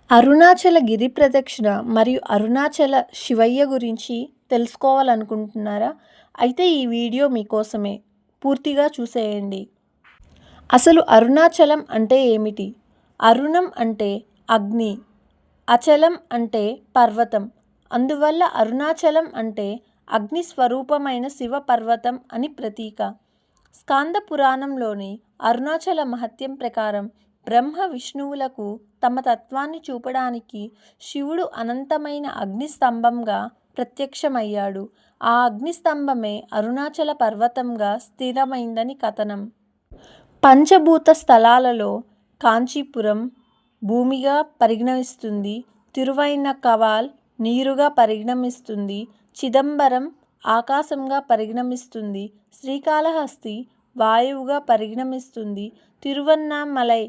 అరుణాచల గిరి ప్రదక్షిణ మరియు అరుణాచల శివయ్య గురించి తెలుసుకోవాలనుకుంటున్నారా? అయితే ఈ వీడియో మీకోసమే. పూర్తిగా చూసేయండి. అసలు అరుణాచలం అంటే ఏమిటి? అరుణం అంటే అగ్ని, అచలం అంటే పర్వతం. అందువల్ల అరుణాచలం అంటే అగ్ని స్వరూపమైన శివ పర్వతం అని ప్రతీక. స్కాంద పురాణంలోని అరుణాచల మహత్యం ప్రకారం బ్రహ్మ విష్ణువులకు తమ తత్వాన్ని చూపడానికి శివుడు అనంతమైన అగ్నిస్తంభంగా ప్రత్యక్షమయ్యాడు. ఆ అగ్నిస్తంభమే అరుణాచల పర్వతంగా స్థిరమైందని కథనం. పంచభూత స్థలాలలో కాంచీపురం భూమిగా పరిగణిస్తుంది, తిరువైనకవాల్ నీరుగా పరిగణిస్తుంది, చిదంబరం ఆకాశంగా పరిగణిస్తుంది, శ్రీకాళహస్తి వాయువుగా పరిగణిస్తుంది, తిరువన్నామలై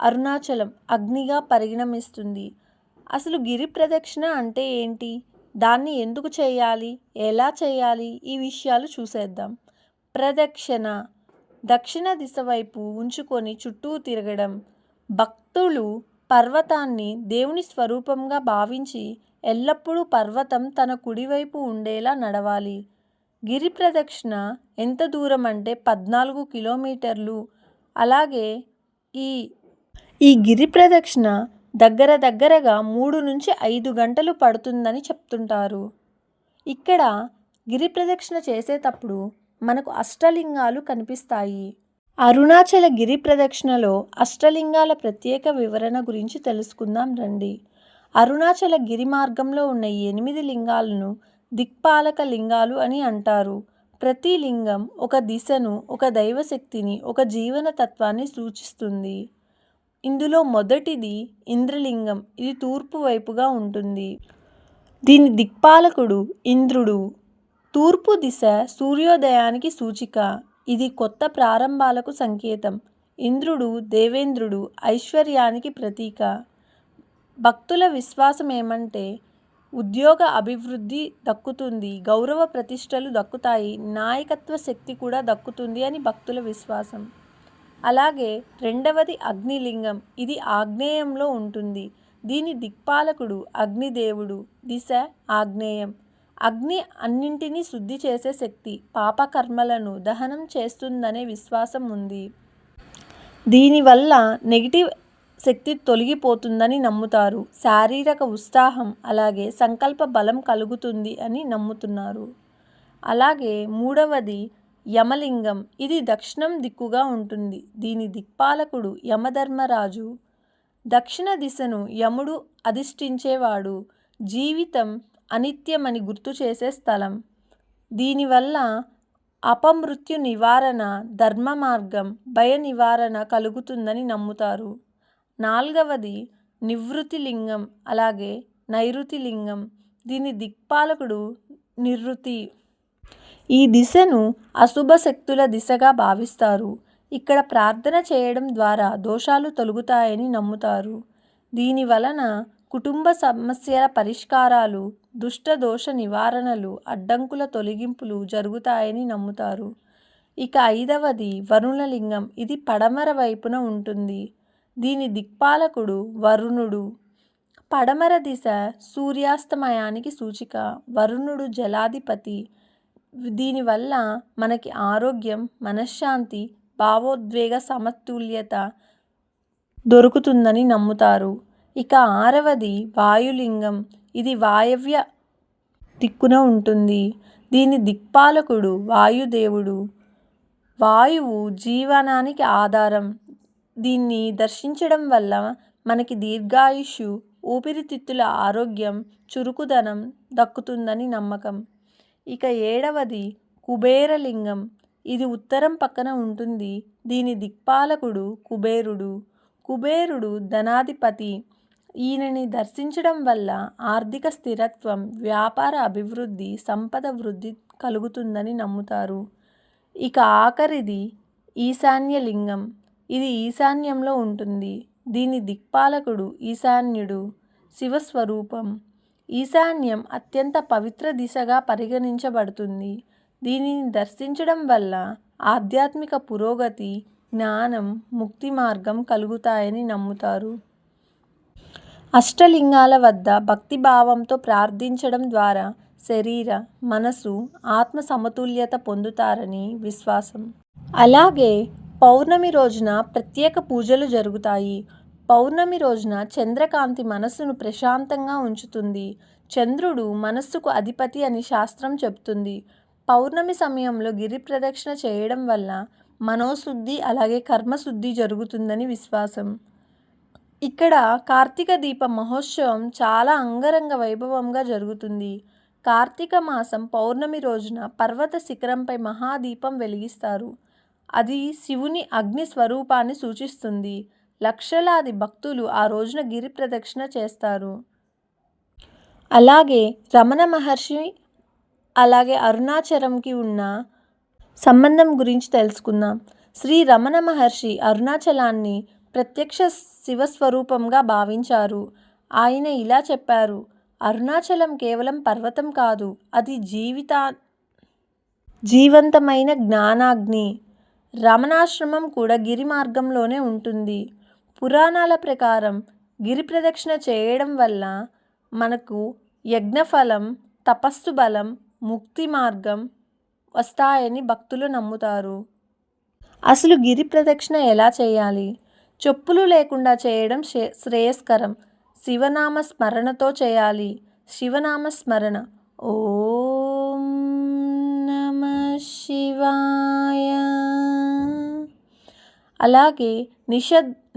అరుణాచలం అగ్నిగా పరిగణిస్తుంది. అసలు గిరి ప్రదక్షిణ అంటే ఏంటి? దాన్ని ఎందుకు చేయాలి? ఎలా చేయాలి? ఈ విషయాలు చూసేద్దాం. ప్రదక్షిణ దక్షిణ దిశ వైపు ఉంచుకొని చుట్టూ తిరగడం. భక్తులు పర్వతాన్ని దేవుని స్వరూపంగా భావించి ఎల్లప్పుడూ పర్వతం తన కుడివైపు ఉండేలా నడవాలి. గిరి ప్రదక్షిణ ఎంత దూరం అంటే 14 కిలోమీటర్లు. అలాగే ఈ గిరి ప్రదక్షిణ దగ్గరగా 3 నుంచి 5 గంటలు పడుతుందని చెప్తుంటారు. ఇక్కడ గిరి ప్రదక్షిణ చేసేటప్పుడు మనకు అష్టలింగాలు కనిపిస్తాయి. అరుణాచల గిరి ప్రదక్షిణలో అష్టలింగాల ప్రత్యేక వివరణ గురించి తెలుసుకుందాం రండి. అరుణాచల గిరి మార్గంలో ఉన్న 8 లింగాలను దిక్పాలక లింగాలు అని అంటారు. ప్రతి లింగం ఒక దిశను, ఒక దైవశక్తిని, ఒక జీవన తత్వాన్ని సూచిస్తుంది. ఇందులో మొదటిది ఇంద్రలింగం. ఇది తూర్పు వైపుగా ఉంటుంది. దీని దిక్పాలకుడు ఇంద్రుడు. తూర్పు దిశ సూర్యోదయానికి సూచిక. ఇది కొత్త ప్రారంభాలకు సంకేతం. ఇంద్రుడు దేవేంద్రుడు, ఐశ్వర్యానికి ప్రతీక. భక్తుల విశ్వాసం ఏమంటే ఉద్యోగ అభివృద్ధి దక్కుతుంది, గౌరవ ప్రతిష్టలు దక్కుతాయి, నాయకత్వ శక్తి కూడా దక్కుతుంది అని భక్తుల విశ్వాసం. అలాగే రెండవది అగ్నిలింగం. ఇది ఆగ్నేయంలో ఉంటుంది. దీని దిక్పాలకుడు అగ్నిదేవుడు. దిశ ఆగ్నేయం. అగ్ని అన్నింటినీ శుద్ధి చేసే శక్తి, పాపకర్మలను దహనం చేస్తుందనే విశ్వాసం ఉంది. దీనివల్ల నెగిటివ్ శక్తి తొలగిపోతుందని నమ్ముతారు. శారీరక ఉత్సాహం అలాగే సంకల్ప బలం కలుగుతుంది అని నమ్ముతున్నారు. అలాగే మూడవది యమలింగం. ఇది దక్షిణం దిక్కుగా ఉంటుంది. దీని దిక్పాలకుడు యమధర్మరాజు. దక్షిణ దిశను యముడు అధిష్ఠించేవాడు. జీవితం అనిత్యమని గుర్తు చేసే స్థలం. దీనివల్ల అపమృత్యు నివారణ, ధర్మ మార్గం, భయ నివారణ కలుగుతుందని నమ్ముతారు. నాలుగవది నివృత్తి లింగం అలాగే నైరుతి లింగం. దీని దిక్పాలకుడు నివృత్తి. ఈ దిశను అశుభ శక్తుల దిశగా భావిస్తారు. ఇక్కడ ప్రార్థన చేయడం ద్వారా దోషాలు తొలగుతాయని నమ్ముతారు. దీని వలన కుటుంబ సమస్యల పరిష్కారాలు, దుష్ట దోష నివారణలు, అడ్డంకుల తొలగింపులు జరుగుతాయని నమ్ముతారు. ఇక ఐదవది వరుణలింగం. ఇది పడమర వైపున ఉంటుంది. దీని దిక్పాలకుడు వరుణుడు. పడమర దిశ సూర్యాస్తమయానికి సూచిక. వరుణుడు జలాధిపతి. దీనివల్ల మనకి ఆరోగ్యం, మనశ్శాంతి, భావోద్వేగ సమతుల్యత దొరుకుతుందని నమ్ముతారు. ఇక ఆరవది వాయులింగం. ఇది వాయవ్య దిక్కున ఉంటుంది. దీని దిక్పాలకుడు వాయుదేవుడు. వాయువు జీవనానికి ఆధారం. దీన్ని దర్శించడం వల్ల మనకి దీర్ఘాయుష్యు, ఊపిరితిత్తుల ఆరోగ్యం, చురుకుదనం దక్కుతుందని నమ్మకం. ఇక ఏడవది కుబేరలింగం. ఇది ఉత్తరం పక్కన ఉంటుంది. దీని దిక్పాలకుడు కుబేరుడు. కుబేరుడు ధనాధిపతి. ఈయనని దర్శించడం వల్ల ఆర్థిక స్థిరత్వం, వ్యాపార అభివృద్ధి, సంపద వృద్ధి కలుగుతుందని నమ్ముతారు. ఇక ఆఖరిది ఈశాన్యలింగం. ఇది ఈశాన్యంలో ఉంటుంది. దీని దిక్పాలకుడు ఈశాన్యుడు, శివస్వరూపం. ఈశాన్యం అత్యంత పవిత్ర దిశగా పరిగణించబడుతుంది. దీనిని దర్శించడం వల్ల ఆధ్యాత్మిక పురోగతి, జ్ఞానం, ముక్తి మార్గం కలుగుతాయని నమ్ముతారు. అష్టలింగాల వద్ద భక్తిభావంతో ప్రార్థించడం ద్వారా శరీర, మనసు, ఆత్మ సమతుల్యత పొందుతారని విశ్వాసం. అలాగే పౌర్ణమి రోజున ప్రత్యేక పూజలు జరుగుతాయి. పౌర్ణమి రోజున చంద్రకాంతి మనస్సును ప్రశాంతంగా ఉంచుతుంది. చంద్రుడు మనస్సుకు అధిపతి అని శాస్త్రం చెబుతుంది. పౌర్ణమి సమయంలో గిరి ప్రదక్షిణ చేయడం వల్ల మనోశుద్ధి అలాగే కర్మశుద్ధి జరుగుతుందని విశ్వాసం. ఇక్కడ కార్తీక దీప మహోత్సవం చాలా అంగరంగ వైభవంగా జరుగుతుంది. కార్తీక మాసం పౌర్ణమి రోజున పర్వత శిఖరంపై మహాదీపం వెలిగిస్తారు. అది శివుని అగ్ని స్వరూపాన్ని సూచిస్తుంది. లక్షలాది భక్తులు ఆ రోజున గిరి ప్రదక్షిణ చేస్తారు. అలాగే రమణ మహర్షి అలాగే అరుణాచలంకి ఉన్న సంబంధం గురించి తెలుసుకుందాం. శ్రీ రమణ మహర్షి అరుణాచలాన్ని ప్రత్యక్ష శివస్వరూపంగా భావించారు. ఆయన ఇలా చెప్పారు: అరుణాచలం కేవలం పర్వతం కాదు, అది జీవంతమైన జ్ఞానాగ్ని. రమణాశ్రమం కూడా గిరి మార్గంలోనే ఉంటుంది. పురాణాల ప్రకారం గిరి ప్రదక్షిణ చేయడం వల్ల మనకు యజ్ఞఫలం, తపస్సు బలం, ముక్తి మార్గం వస్తాయని భక్తులు నమ్ముతారు. అసలు గిరి ప్రదక్షిణ ఎలా చేయాలి? చెప్పులు లేకుండా చేయడం శ్రేయస్కరం. శివనామ స్మరణతో చేయాలి. శివనామ స్మరణ: ఓం నమః శివాయ. అలాగే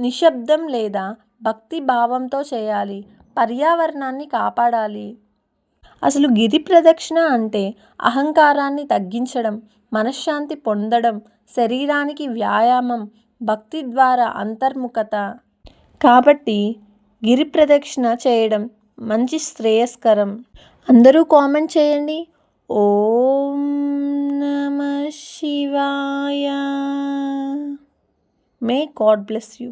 నిశ్శబ్దం లేదా భక్తి భావంతో చేయాలి. పర్యావరణాన్ని కాపాడాలి. అసలు గిరి ప్రదక్షిణ అంటే అహంకారాన్ని తగ్గించడం, మనశ్శాంతి పొందడం, శరీరానికి వ్యాయామం, భక్తి ద్వారా అంతర్ముఖత. కాబట్టి గిరి ప్రదక్షిణ చేయడం మంచి శ్రేయస్కరం. అందరూ కామెంట్ చేయండి. ఓం నమః శివాయ. May God bless you.